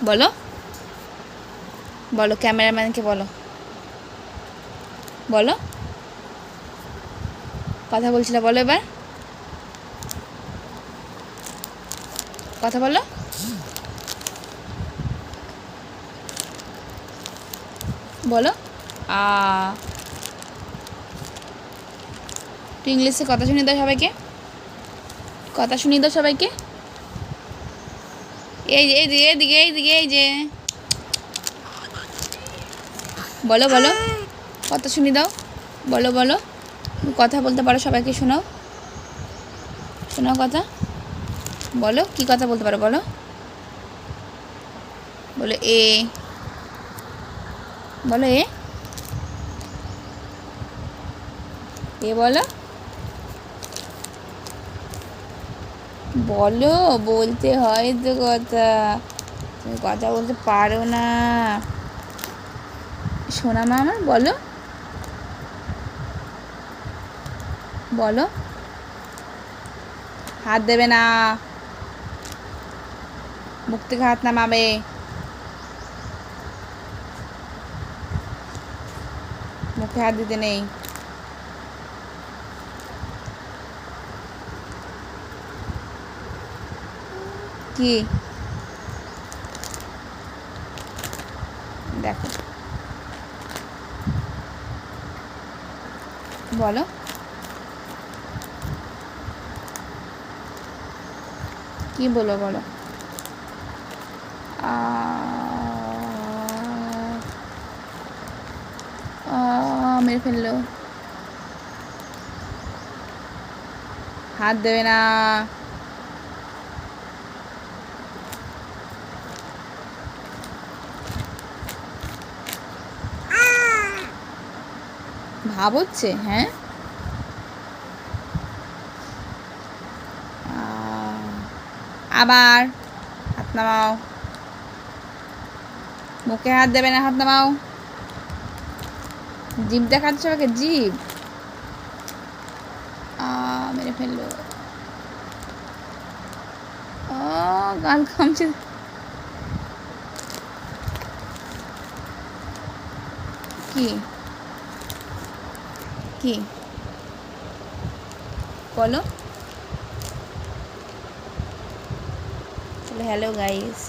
বলো বলো, ক্যামেরাম্যানকে বলো, বলো, কথা বলছিল, বলো এবার কথা বলো। বলো তুই ইংলিশে কথা শুনিয়ে দাও সবাইকে, কথা শুনিয়ে দাও সবাইকে। এই যে এইদিকে এইদিকে এইদিকে এই যে, বলো বলো, কথা শুনিয়ে দাও, বলো বলো, কথা বলতে পারো, সবাইকে শোনাও, শোনাও কথা, বলো কি কথা বলতে পারো, বলো বলো বলো বলো বলো, বলতে হয় তো কথা, তুমি কথা বলতে পারো না সোনা মা আমার, বলো বলো, হাত দেবে না, মুখ থেকে হাত নামাবে, মুখে হাত দিতে নেই। কি দেখো, বলো কি বলো, বলো মেরে ফেললো, হাত দেবে না, ভাব হচ্ছে, হ্যাঁ আবার হাত নামাও, মুখে হাত দেবে না, হাত নামাও, জিভ দেখাচ্ছে সবাইকে, জিভ মেরে ফেললো, গাল খামছে, কি কি বলো, হ্যালো গাইস।